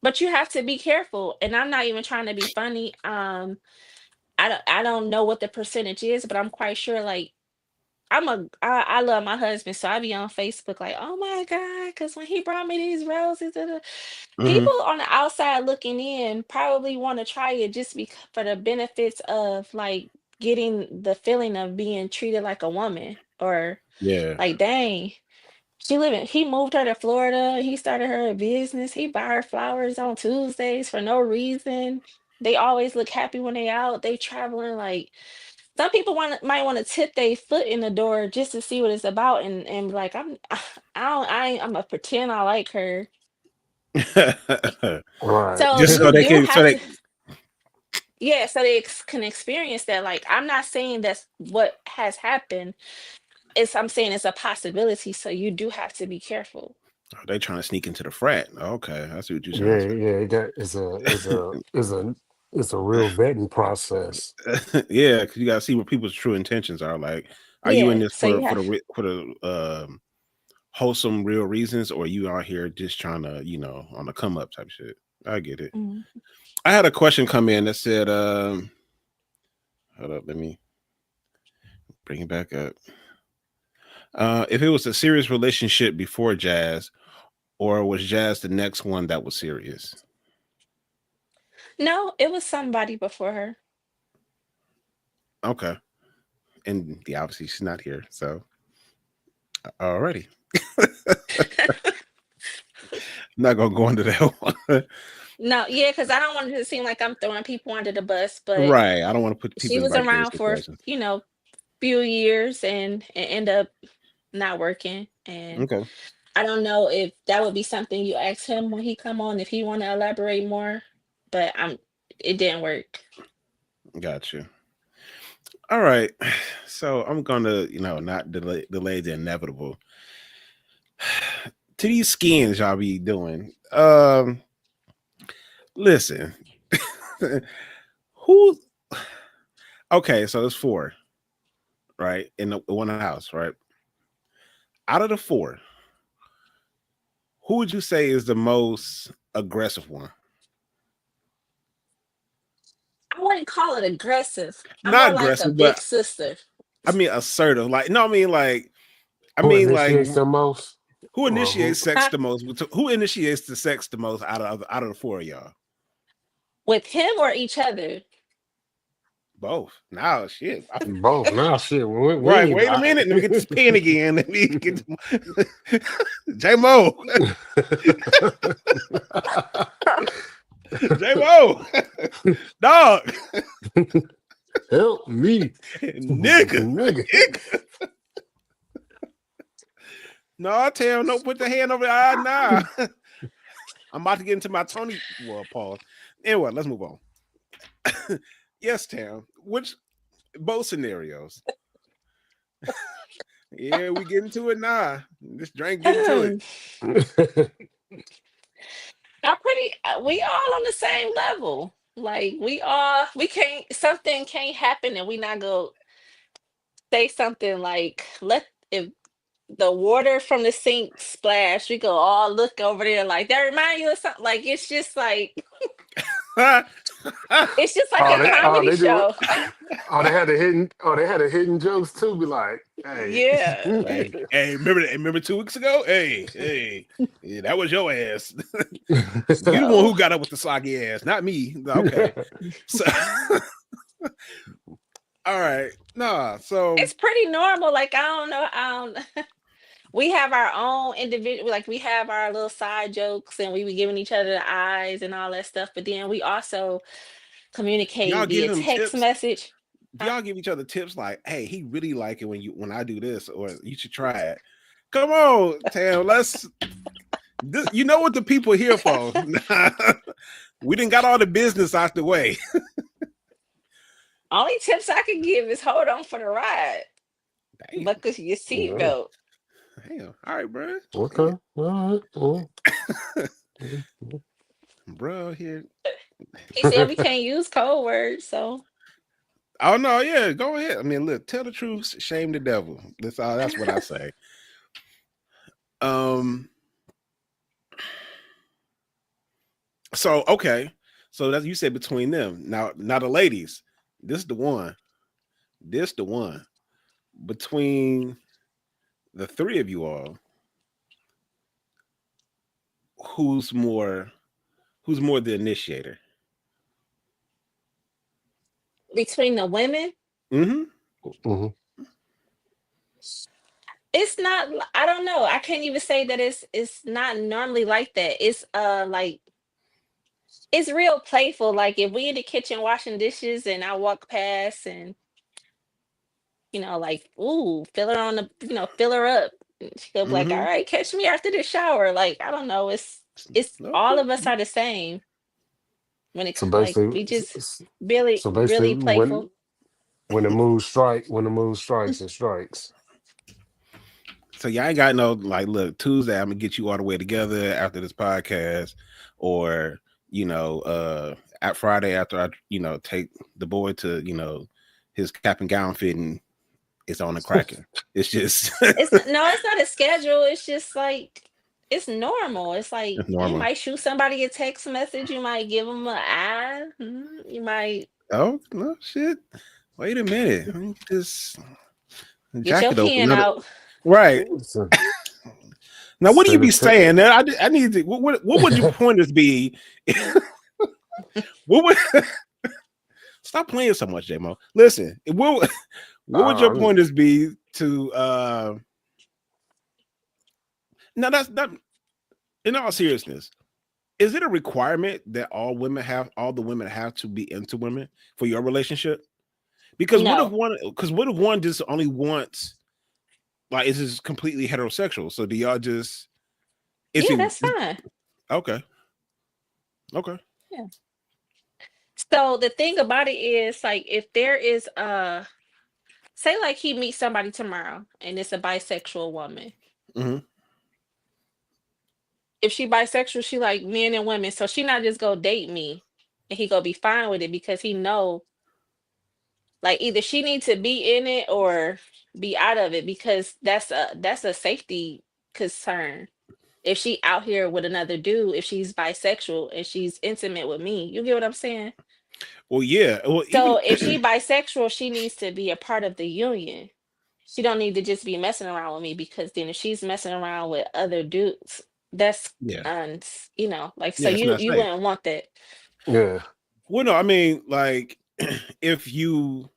but you have to be careful. And I'm not even trying to be funny. I don't know what the percentage is, but I'm quite sure like I love my husband, so I be on Facebook like, oh my God, because when he brought me these roses, Hmm. people on the outside looking in probably want to try it just because for the benefits of like getting the feeling of being treated like a woman or Yeah. like, dang, He moved her to Florida. He started her a business. He buy her flowers on Tuesdays for no reason. They always look happy when they out. They traveling like some people might want to tip their foot in the door just to see what it's about and be like I'm gonna pretend I like her. Right. So Just you so they do can, so have they. to, yeah, so they can experience that. Like I'm not saying that's what has happened. I'm saying it's a possibility. So you do have to be careful. Oh, they trying to sneak into the frat. Okay, I see what you're Yeah, trying yeah. It's a real vetting process. to say. Yeah, because you got to see what people's true intentions are. Like, are you in Yeah. this So you have. for the wholesome real reasons, or you out here just trying to, on the come up type shit? I get it. Mhm. I had a question come in that said, hold up, let me bring it back up. If it was a serious relationship before Jazz, or was Jazz the next one that was serious? No, it was somebody before her. Okay. And obviously she's not here. So already. Not gonna go into that one. No, yeah, because I don't want it to seem like I'm throwing people under the bus, but Right. I don't want to put she people in was vicarious around for, situations. few years and end up not working. And Okay. I don't know if that would be something you ask him when he come on, if he want to elaborate more, but it didn't work. Gotcha. All right. So I'm gonna, not delay the inevitable. To these skins y'all be doing. Listen. Who okay, so there's four, right? In the one house, right? Out of the four, who would you say is the most aggressive one? I wouldn't call it aggressive. I'm Not more like a aggressive, big but sister. I mean assertive. Like, no, I Who mean like initiates the most? who Or who? initiates sex Huh? the most? Who initiates the sex the most out of the four of y'all? With him or each other? Both. Now, shit. Both. Now, shit. We Right. need Wait a to. minute. Let me get this pen again. Let me get J Mo. J Mo. Dog. Help me, Nigga. nigga. Nigga. No, I tell him, no, put the hand over the eye. Nah. I'm about to get into my Tony. Well, pause. Anyway, let's move on. Yes, Tam. Which both scenarios. Yeah, we get into it now. This drink getting to it. We all on the same level. Like we can't, something can't happen and we not go say something like, let if the water from the sink splash, we go all look over there like that remind you of something. Like it's just like Oh, a they comedy do it. show. Oh, they had a hidden jokes too. Be like, hey, Yeah. Like, hey, remember 2 weeks ago? Hey, yeah, that was your ass. You the one So who got up with the soggy ass, not me. Okay. So all right. Nah, so it's pretty normal. Like I don't know. We have our own individual, like we have our little side jokes and we be giving each other the eyes and all that stuff. But then we also y'all communicate give via him text tips. message. Do Huh? y'all give each other tips like, hey, he really like it when I do this, or you should try it. Come on, Tam, you know what the people here for. We didn't got all the business out the way. Only tips I can give is hold on for the ride. Damn. Buckle your yeah. seatbelt. Damn. All right, bro. Okay. All right. Bro here. He said we can't use code words, so Oh no, yeah, go ahead. I mean, look, tell the truth, shame the devil. That's what I say. Um so okay. So that you said between them. Now the ladies, this is the one. This the one. Between the three of you all, who's more the initiator? between the women, Mm-hmm. Mhm. It's not. I don't know. I can't even say that it's not normally like that. It's like it's real playful. Like if we in the kitchen washing dishes and I walk past and like, ooh, fill her on the, fill her up. And she'll be like, all Hmm. right, catch me after the shower. Like, I don't know. It's all Okay. of us are the same when it So like basically, we just really, so basically, really playful. when the mood strikes, it strikes. So y'all ain't got no like, look, Tuesday I'm gonna get you all the way together after this podcast, or at Friday after I take the boy to his cap and gown fitting, it's on the cracking. It's just No, it's not a schedule. It's just like it's normal. It's like it's you normal. might shoot somebody a text message. You might give them an eye. You might Oh no shit! Wait a minute, let me get this get your jacket open. pen out. Right So, now, what do you send be it to, saying? I need to. What would your pointers be? What would stop playing so much, JMO? Listen, what would your uh, pointers be to? Now that's that. In all seriousness, is it a requirement that all the women have to be into women for your relationship? Because what if No. one? Because what if one just only wants, like, is this completely heterosexual? So do y'all just? Is Yeah, he that's fine. okay? Okay. Yeah. So the thing about it is like if there is say like he meets somebody tomorrow and it's a bisexual woman. Hmm. If she bisexual, she like men and women. So she not just go date me and he gonna be fine with it because he know like either she needs to be in it or be out of it because that's a safety concern. If she out here with another dude, if she's bisexual and she's intimate with me, you get what I'm saying? Well, yeah. Well, even So if she bisexual, she needs to be a part of the union. She don't need to just be messing around with me because then if she's messing around with other dudes, that's yeah, like so yeah, it's you not you safe. wouldn't want that. yeah. Well, no, I mean, like, if you,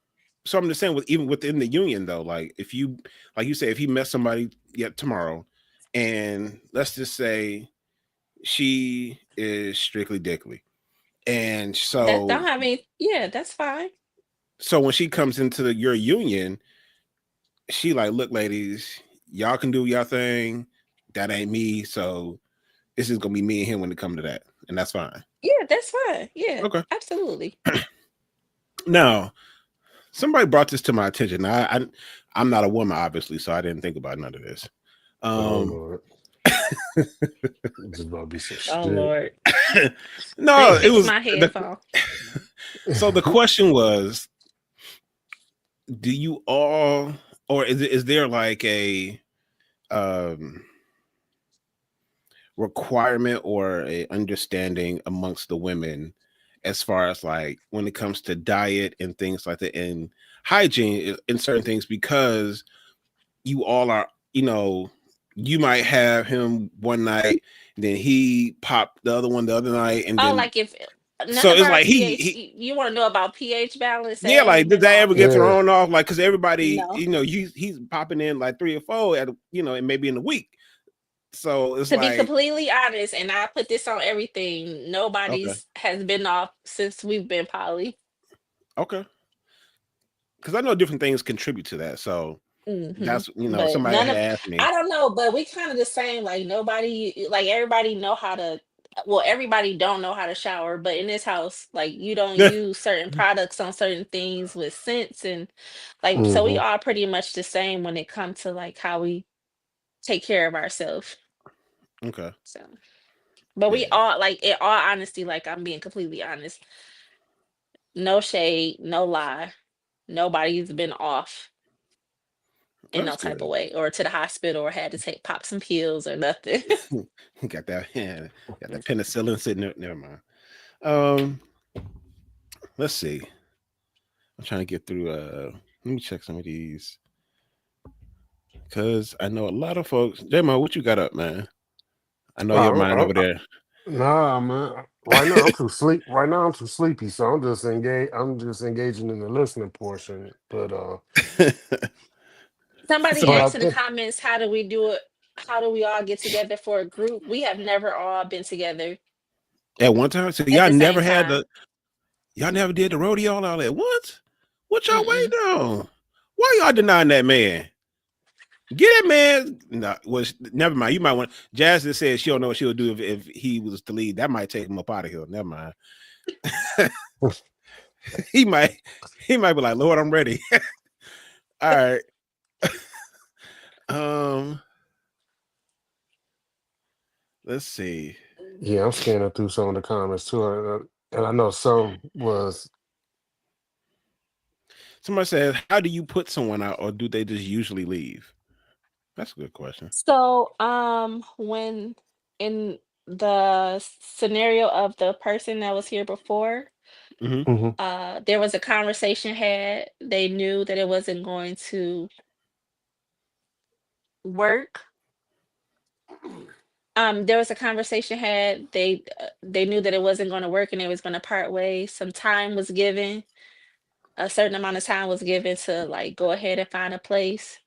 so I'm just saying, with even within the union though, like, if you, like you say, if he met somebody yet tomorrow, and let's just say she is strictly dickly, and That so don't have any yeah, that's fine. when she comes into your union, she like, look, ladies, y'all can do your thing. That ain't me. So this is gonna be me and him when it comes to that, and that's fine. Yeah, that's fine. Yeah, Okay. absolutely. Now, somebody brought this to my attention. I'm not a woman, obviously, so I didn't think about none of this. Oh Um, Lord, this is about to be some Oh shit. Lord. Let me no, it fix was my the headphone. so the question was, do you all, or is there like a um requirement or a understanding amongst the women as far as like when it comes to diet and things like that and hygiene in certain things, because you all are, you might have him one night, then he popped the other one the other night, and Oh, then like if none so of it's our like pH, he you want to know about pH balance? It yeah, ain't like did been that ever off. get Yeah, thrown off? Like, because everybody, No. he's popping in like 3 or 4 at and maybe in a week. So it's To be like, completely honest, and I put this on everything, okay, nobody's has been off since we've been poly. okay, because I know different things contribute to that. So Hmm. that's But somebody none had of asked I me. don't know, but we kind of the same. Like nobody, like everybody know how to. Well, everybody don't know how to shower, but in this house, like you don't use certain products on certain things with scents and like so we hmm, all pretty much the same when it comes to like how we take care of ourselves. Okay, So, but we yeah, all like in all honesty, like I'm being completely honest. No shade, no lie. Nobody's been off in no that's type of good. way or to the hospital or had to take pop some pills or nothing. Got that, yeah, got that penicillin sitting there. Never mind. Um, let's see. I'm trying to get through. Let me check some of these because I know a lot of folks. J-Mo, what you got up, man? I know your mind over there. nah, man. Right now I'm too sleep. Right now I'm too sleepy, so I'm just engaged. I'm just engaging in the listening portion. But Somebody But Yeah. I asked in the think, comments, how do we do it? How do we all get together for a group? We have never all been together At one time, so at y'all the never same had time. the y'all never did the rodeo all at once. What y'all Mm-mm. waiting on? Why y'all denying that man? Get that man. No, was never mind. You might want. Jazz just said she don't know what she'll do if he was to leave. That might take him up out of here. Never mind. he might he might be like, Lord, I'm ready. All right. Um, let's see. yeah, I'm scanning through some of the comments too, and I know some was, Somebody says, how do you put someone out, or do they just usually leave? That's a good question. So, when in the scenario of the person that was here before, Hmm. hmm there was a conversation had. They knew that it wasn't going to work. There was a conversation had. They knew that it wasn't going to work and it was going to part ways. Some time was given. A certain amount of time was given to like go ahead and find a place.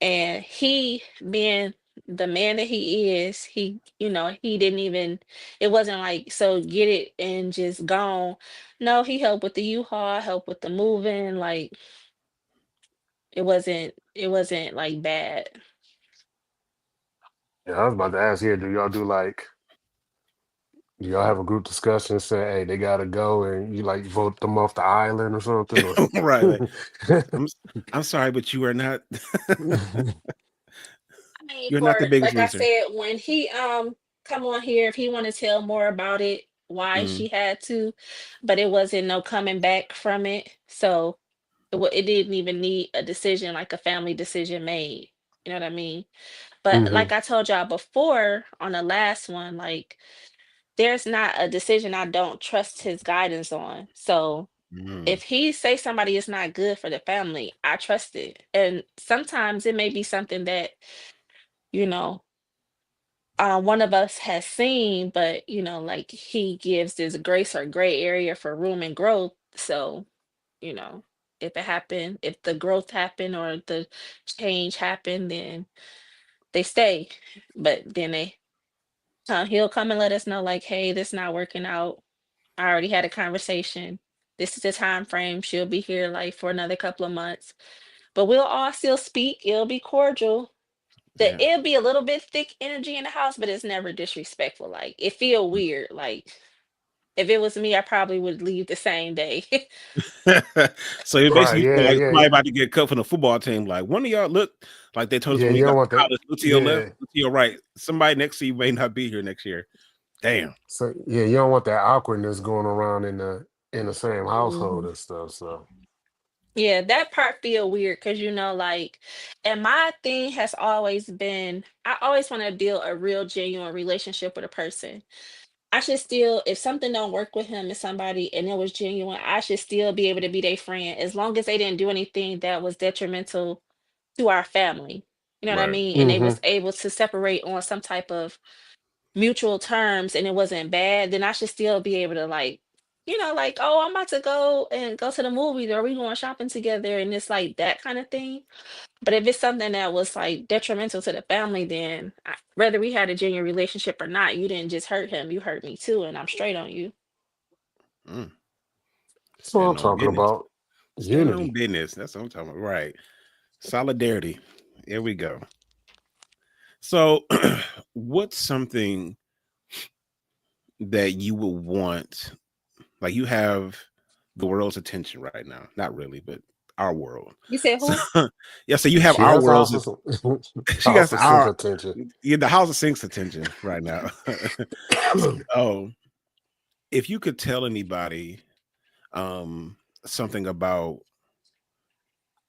And he, being the man that he is, he didn't even, it wasn't like, so get it and just gone. No, he helped with the U-Haul, helped with the moving, like it wasn't like bad. yeah, I was about to ask here, do y'all do like, do y'all have a group discussion, say, hey, they gotta go, and you like vote them off the island or something, or Right. Like, I'm I'm sorry, but you are not I mean, you're not for the biggest like I reason. said, when he come on here, if he want to tell more about it, why Mm, she had to, but it wasn't no coming back from it. So it didn't even need a decision, like a family decision made. You know what I mean? But hmm like I told y'all before on the last one, like there's not a decision I don't trust his guidance on. So mm, if he say somebody is not good for the family, I trust it. And sometimes it may be something that, you know, one of us has seen, but like he gives this grace or gray area for room and growth. So, you know, if it happened, if the growth happened or the change happened, then they stay. But then he'll come and let us know, like, hey, this not working out. I already had a conversation. This is the time frame. She'll be here like for another couple of months. But we'll all still speak. It'll be cordial. yeah. It'll be a little bit thick energy in the house, but it's never disrespectful. Like it feel weird. Like if it was me, I probably would leave the same day. So it right, basically feel yeah, like yeah, somebody about to get cut from the football team. Like one of y'all look like they told us yeah. when we You got don't to want that, college. Look to your left, yeah. look to your right. Somebody next to you may not be here next year. Damn. So yeah, you don't want that awkwardness going around in the same household Mhm. and stuff. So Yeah, that part feel weird because like, and my thing has always been, I always want to build a real genuine relationship with a person. I should still, if something don't work with him and somebody and it was genuine, I should still be able to be their friend as long as they didn't do anything that was detrimental to our family. You know what I Right. mean? And they hmm was able to separate on some type of mutual terms and it wasn't bad, then I should still be able to like, like, oh, I'm about to go and go to the movies or we going shopping together and it's like that kind of thing. But if it's something that was like detrimental to the family, then whether we had a genuine relationship or not, you didn't just hurt him, you hurt me too, and I'm straight on you. Mm. that's what I'm Stand on talking business. about. Standing on Unity. business. That's what I'm talking about. Right. Solidarity. Here we go. So, what's something that you would want? Like you have the world's attention right now. Not really, but our world. You said So, who? yeah. So you have She our has world's. also She got also seek our. attention. Yeah, the house of sinks attention right now. Oh, if you could tell anybody something about,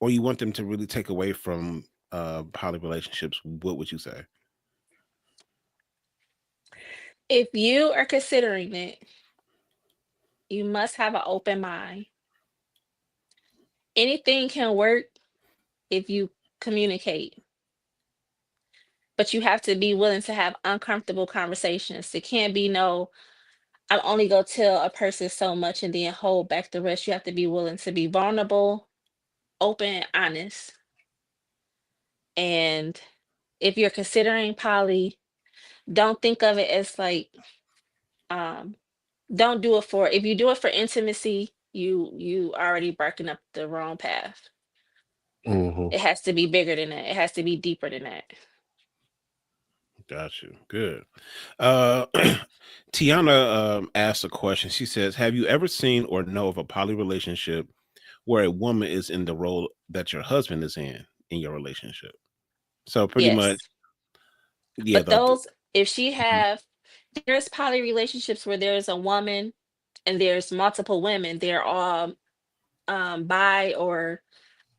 or you want them to really take away from poly relationships, what would you say? If you are considering it, you must have an open mind. Anything can work if you communicate, but you have to be willing to have uncomfortable conversations. It can't be no, I'm only gonna tell a person so much and then hold back the rest. You have to be willing to be vulnerable, open, honest. And if you're considering poly, don't think of it as like um don't do it for, if you do it for intimacy, you already barking up the wrong path. Hmm. It has to be bigger than that. It has to be deeper than that. Got you. Good. Uh, Tiana asked a question. She says, "Have you ever seen or know of a poly relationship where a woman is in the role that your husband is in your relationship?" So pretty much, Yes. yeah. But those, if she have, there's poly relationships where there's a woman and there's multiple women. They're all bi, or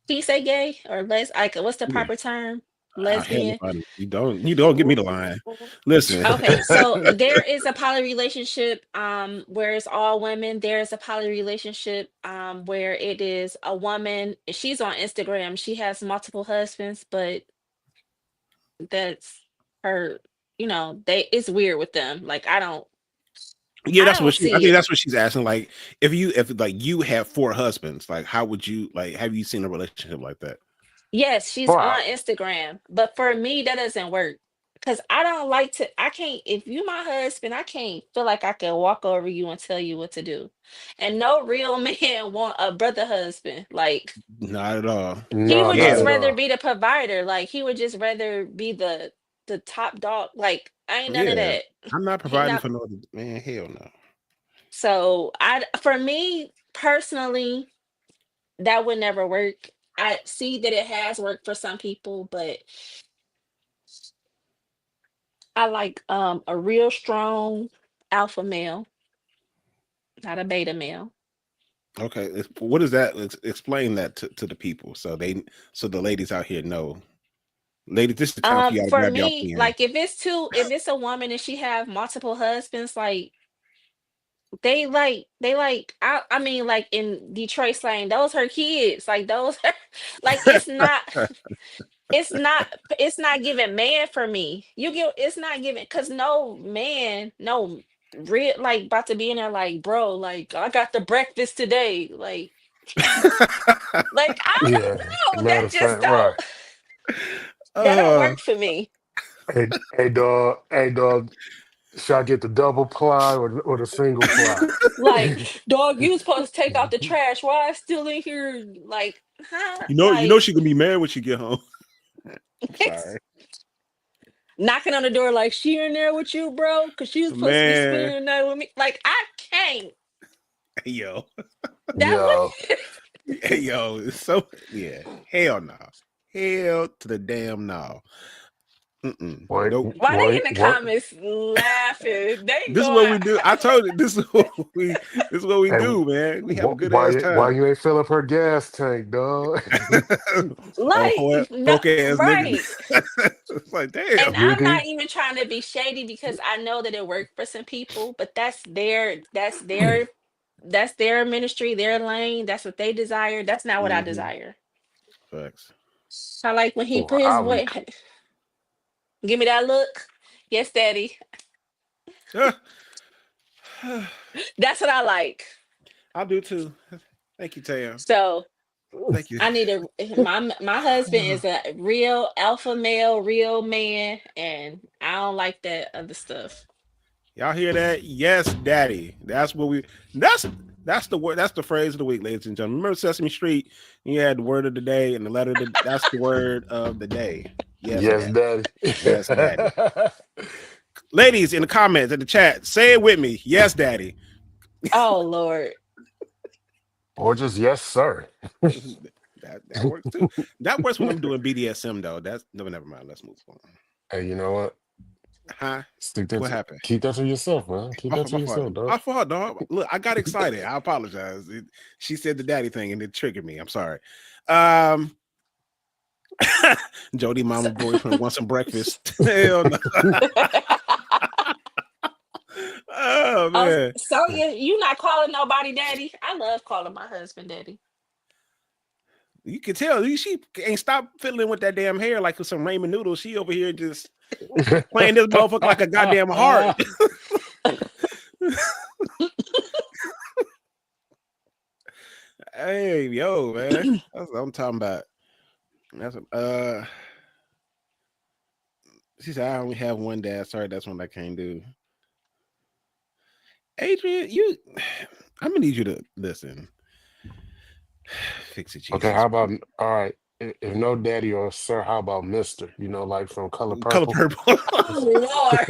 can you say gay or like what's the Yeah. proper term? Hell no, Lesbian. you don't get me the line. Listen. Okay, so there is a poly relationship where it's all women. There's a poly relationship where it is a woman. She's on Instagram. She has multiple husbands, but that's her, they, it's weird with them. Like Yeah, I that's what don't she. I see think it. that's what she's asking. Like, if like you have four husbands, like, how would you like? Have you seen a relationship like that? Yes, she's Wow. on Instagram, but for me that doesn't work. Cause I don't like to, I can't, if you my husband, I can't feel like I can walk over you and tell you what to do. And no real man want a brother husband. Like Not at all. he No, would not just Hell, at rather all. be the provider. Like he would just rather be the top dog. Like I ain't none of yeah. that. I'm not He providing not. for no other man. Hell no. So I, for me personally, that would never work. I see that it has worked for some people, but I like a real strong alpha male, not a beta male. Okay, what is that? Explain that to the people so the ladies out here know. Ladies, this is the time for y'all to For grab y'all me, pen. like if it's a woman and she have multiple husbands, like they like I mean like in Detroit slang, those her kids. Like those like it's not giving man for me. You get, it's not giving, because no man, no real, like about to be in there like, bro, like I got the breakfast today. Like I Yeah. don't know. Matter That of just fact, right. don't, that don't uh, work for me. Hey, dog. Should I get the double ply or the single ply? Like, dog, you supposed to take out the trash. Why I still in here? Like, huh? you know Like she gonna be mad when she get home. Sorry, knocking on the door like she in there with you, bro? Cause she was supposed to be spending man. the night with me. Like, I can't. Hey, yo, That Yo, would hey, yo. It's so yeah. Hell no. Hell to the damn no. Mm-mm. wait, Nope. why they wait, in the what? comments laughing? They This is what going we do. I told you this is what we this is what we Hey, do, man. We have a good ass why time. you ain't fill up her gas tank, dog? Oh, like no, poke ass niggas. right. It's like, And damn. I'm Nigga. not even trying to be shady because I know that it worked for some people, but that's their ministry, their lane. That's what they desire. That's not what I Hmm. desire. Facts. I like when he Well, put his I would. way. Give me that look. Yes, daddy. Ah, That's what I like. I do too. Thank you, Tam. So Thank you. I need my husband is a real alpha male, real man, and I don't like that other stuff. Y'all hear that? Yes, daddy. That's what we. That's that's the word. That's the phrase of the week, ladies and gentlemen. Remember Sesame Street? You had the word of the day and the letter. That's the word of the day. Yes, Yes, daddy. daddy. Yes, daddy. Ladies in the comments in the chat, say it with me. Yes, daddy. Oh Lord. Or just yes, sir. That works too. That works when I'm doing BDSM though. That's no, never mind. Let's move on. Hey, you know what? Huh? Stick that. What happened? Keep that to yourself, man. Keep My that fault. to My fault. yourself, dog. My fault, dog. Look, I got excited. I apologize. She said the daddy thing and it triggered me. I'm sorry. Um, Jody, So, mama, boyfriend wants some breakfast. Hell no. Oh oh, man, so you not calling nobody daddy? I love calling my husband daddy. you can tell she ain't stop fiddling with that damn hair like with some ramen noodles. She over here just playing this motherfucker like a goddamn heart. Hey, yo, man, that's what I'm talking about. That's She said, "I only have one dad. Sorry, that's one I can't do." Adrian, you, I'm gonna need you to listen. Fix it, Okay, how Jesus. about all right? If no daddy or sir, how about Mister? You know, like from Color Color Purple. purple. Oh Lord.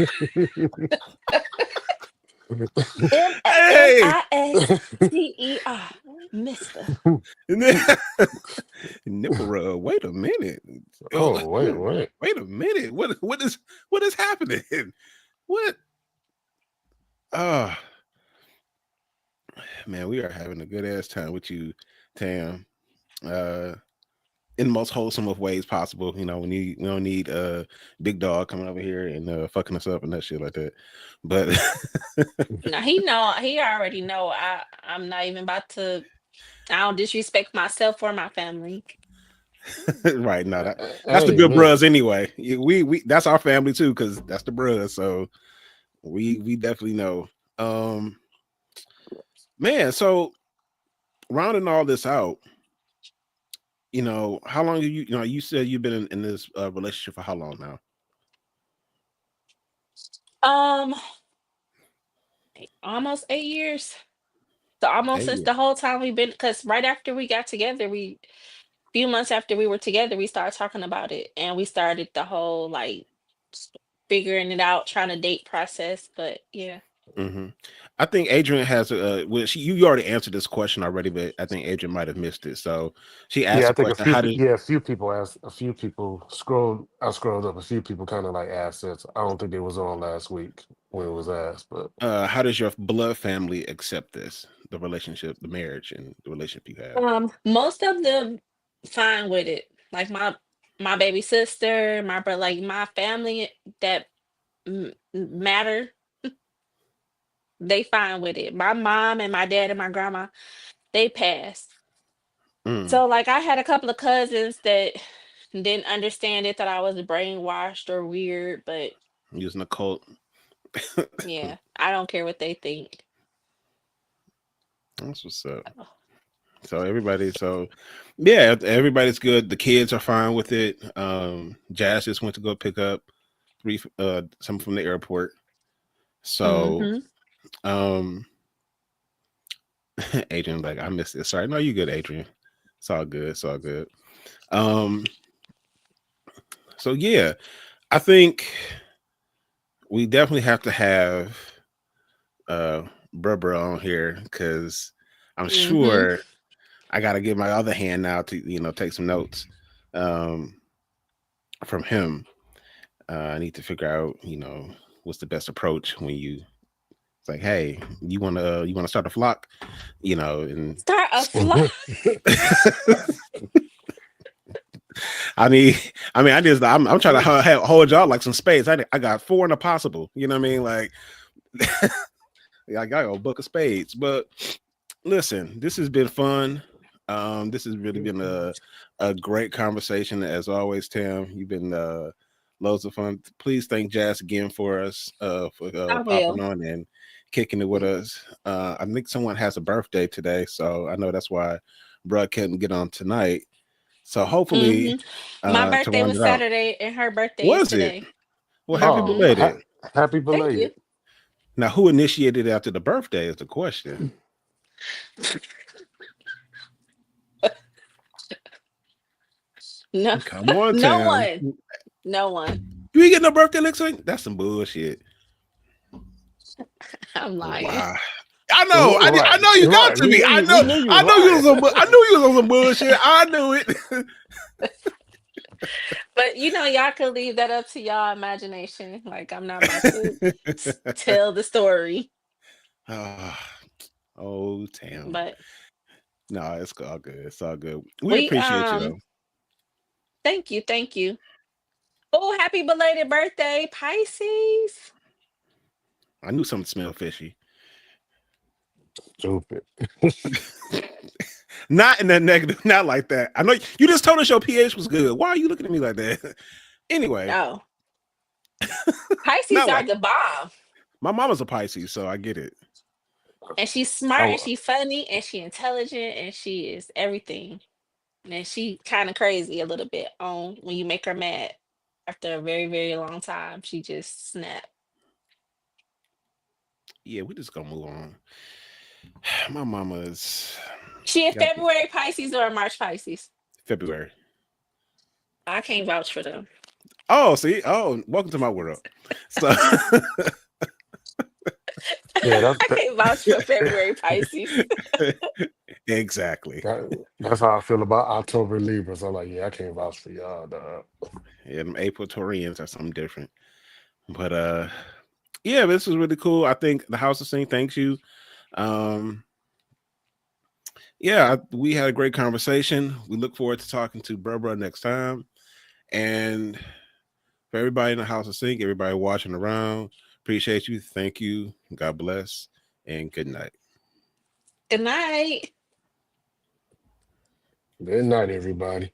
Hey. Mister. Mister. Nipple rub. Wait a minute. Oh, Oh, wait, wait. wait a minute. What is happening? What? Oh man, we are having a good ass time with you, Tam. Uh, in the most wholesome of ways possible. You know, we don't need big dog coming over here and fucking us up and that shit like that. But Now he already know I'm not even about to. I don't disrespect myself or my family. right, no, that's the Hey, good man. bros anyway. We that's our family too, because that's the bros. So we definitely know. Um man, so rounding all this out, how long you said you've been in this relationship for how long now? Um, almost 8 years. So almost since 8 years. the whole time we've been, because right after we got together, few months after we were together, we started talking about it, and we started the whole like s- figuring it out, trying to date process. But yeah. hmm I think Adrian has well, you already answered this question already, but I think Adrian might have missed it. So she asked Yeah, I the think question, how did a few people asked, a few people scrolled. I scrolled up. A few people kind of like asked this. I don't think they was on last week when it was asked, but how does your blood family accept this, the relationship, the marriage, and the relationship you have? Most of them fine with it. Like my baby sister, my brother, like my family that matter, they fine with it. My mom and my dad and my grandma, they passed. Mm, So like I had a couple of cousins that didn't understand it, thought I was brainwashed or weird, but using a cult. yeah, I don't care what they think. That's what's up. Oh, So yeah, everybody's good. The kids are fine with it. Jazz just went to go pick up some from the airport. So mm-hmm. um Adrian, like, I missed it. Sorry. No, you good, Adrian. It's all good. It's all good. Um, so yeah, I think we definitely have to have uh Bruh on here because I'm Mm-hmm. sure I gotta get my other hand now to take some notes um from him. I need to figure out, what's the best approach when it's like, hey, you wanna start a flock, and Start a fly. I'm trying to hold y'all like some spades. I got four in a possible. You know what I mean? Like, yeah, I got a book of spades. But listen, this has been fun. This has really been a great conversation as always, Tim. You've been loads of fun. Please thank Jazz again for us for I popping will. on and kicking it with us. I think someone has a birthday today, so I know that's why Bruh couldn't get on tonight. So hopefully, Hmm. My to birthday round was it out, Saturday, and her birthday is was it? today. Well, happy Hmm. oh, belated. happy Thank you. belated. Now, who initiated after the birthday is the question. No, Come on, no Tam. one. No one. You ain't get no birthday next week? That's some bullshit. I'm lying. Wow. I know. I Right, know you got right. to be. We knew you was lying. I knew you was on some bullshit. I knew it. But y'all could leave that up to y'all imagination. Like I'm not about to tell the story. Ah, oh, Tam. But No, it's all good. It's all good. We we appreciate you though. thank you, thank you. Oh, happy belated birthday, Pisces. I knew something smelled fishy. Stupid. Not in that negative, not like that. I know you just told us your pH was good. Why are you looking at me like that? Anyway, No. Pisces not are like the bomb. my mama's a Pisces, so I get it. And she's I, smart and wa- she's funny and she intelligent and she is everything. And she kind of crazy a little bit on when you make her mad. After a very, very long time, she just snapped. Yeah, we just gonna move on. My mama is She a got February Pisces or a March Pisces? February. I can't vouch for them. Oh, see, oh, welcome to my world. So Yeah, I can't vouch for February Pisces. exactly. that's how I feel about October Libras. I'm like, yeah, I can't vouch for y'all, dog. Yeah, them April Taurians are something different. But yeah, this was really cool. I think the House of Sing thanks you. Um, yeah, we had a great conversation. We look forward to talking to Barbara next time. And for everybody in the House of Sing, everybody watching around, appreciate you. Thank you. God bless. And good night. Good night. Good night, everybody.